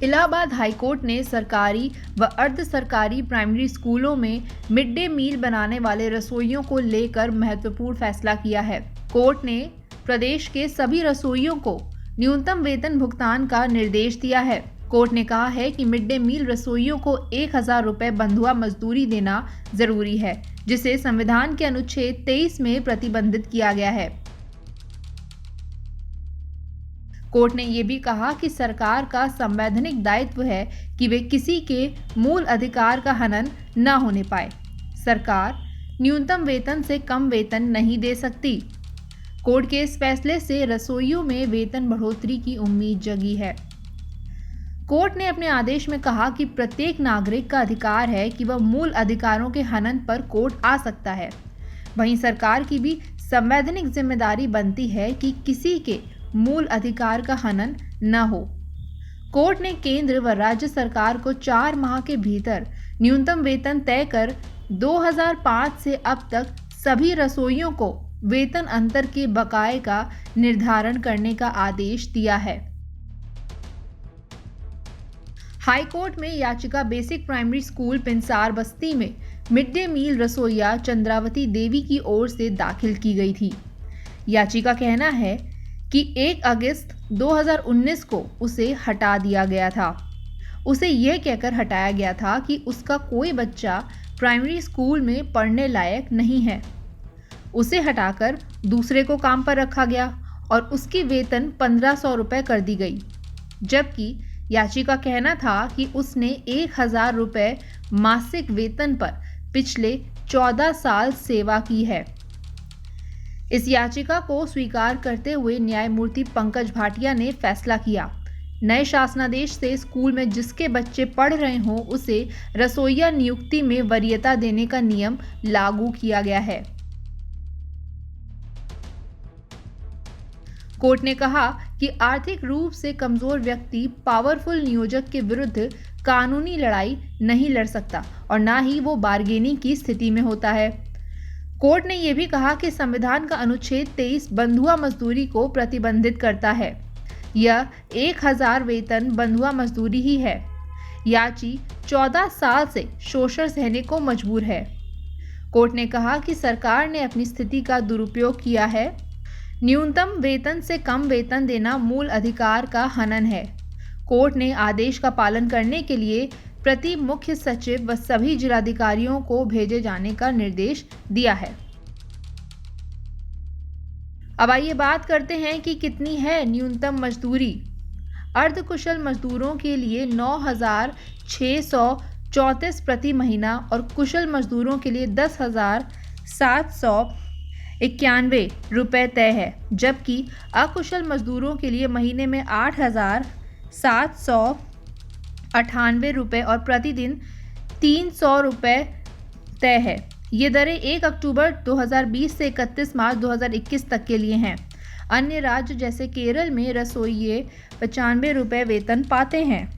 Allahabad high court ने सरकारी व अर्ध सरकारी प्राइमरी स्कूलों में मिड डे मील बनाने वाले रसोइयों को लेकर महत्वपूर्ण फैसला किया है। कोर्ट ने प्रदेश के सभी रसोइयों को न्यूनतम वेतन भुगतान का निर्देश दिया है। कोर्ट ने कहा है कि मिड डे मील रसोइयों को 1,000 रुपये बंधुआ मजदूरी देना जरूरी है, जिसे संविधान के अनुच्छेद 23 में प्रतिबंधित किया गया है। कोर्ट ने यह भी कहा कि सरकार का संवैधानिक दायित्व है कि वे किसी के मूल अधिकार का हनन न होने पाए। सरकार न्यूनतम वेतन से कम वेतन नहीं दे सकती। कोर्ट के इस फैसले से रसोइयों में वेतन बढ़ोतरी की उम्मीद जगी है। कोर्ट ने अपने आदेश में कहा कि प्रत्येक नागरिक का अधिकार है कि वह मूल अधिकारों के हनन पर कोर्ट आ सकता है। वहीं सरकार की भी संवैधानिक जिम्मेदारी बनती है कि किसी के मूल अधिकार का हनन न हो। कोर्ट ने केंद्र व राज्य सरकार को 4 माह के भीतर न्यूनतम वेतन तय कर 2005 से अब तक सभी रसोइयों को वेतन अंतर के बकाये का निर्धारण करने का आदेश दिया है। हाईकोर्ट में याचिका बेसिक प्राइमरी स्कूल पिंसार बस्ती में मिड डे मील रसोइया चंद्रावती देवी की ओर से दाखिल की गई थी। याचिका का कहना है कि 1 अगस्त 2019 को उसे हटा दिया गया था। उसे यह कहकर हटाया गया था कि उसका कोई बच्चा प्राइमरी स्कूल में पढ़ने लायक नहीं है। उसे हटाकर दूसरे को काम पर रखा गया और उसकी वेतन 1500 रुपये कर दी गई, जबकि याचिका कहना था कि उसने 1,000 रुपये मासिक वेतन पर पिछले 14 साल सेवा की है। इस याचिका को स्वीकार करते हुए न्यायमूर्ति पंकज भाटिया ने फैसला किया। नए शासनादेश से स्कूल में जिसके बच्चे पढ़ रहे हों उसे रसोइया नियुक्ति में वरीयता देने का नियम लागू किया गया है। कोर्ट ने कहा कि आर्थिक रूप से कमजोर व्यक्ति पावरफुल नियोजक के विरुद्ध कानूनी लड़ाई नहीं लड़ सकता और न ही वो बार्गेनिंग की स्थिति में होता है। कोर्ट ने यह भी कहा कि संविधान का अनुच्छेद 23 बंधुआ मजदूरी को प्रतिबंधित करता है। यह 1,000 वेतन बंधुआ मजदूरी ही है। याची 14 साल से शोषण सहने को मजबूर है। कोर्ट ने कहा कि सरकार ने अपनी स्थिति का दुरुपयोग किया है। न्यूनतम वेतन से कम वेतन देना मूल अधिकार का हनन है। कोर्ट ने आदेश का पालन करने के लिए प्रति मुख्य सचिव व सभी जिलाधिकारियों को भेजे जाने का निर्देश दिया है। अब आइए बात करते हैं कि कितनी है न्यूनतम मजदूरी। अर्धकुशल मजदूरों के लिए 9,634 प्रति महीना और कुशल मजदूरों के लिए 10,791 रुपये तय है, जबकि अकुशल मजदूरों के लिए महीने में 8,798 रुपये और प्रतिदिन 300 रुपये तय है। ये दरें 1 अक्टूबर 2020 से 31 मार्च 2021 तक के लिए हैं। अन्य राज्य जैसे केरल में रसोइये 95 रुपये वेतन पाते हैं।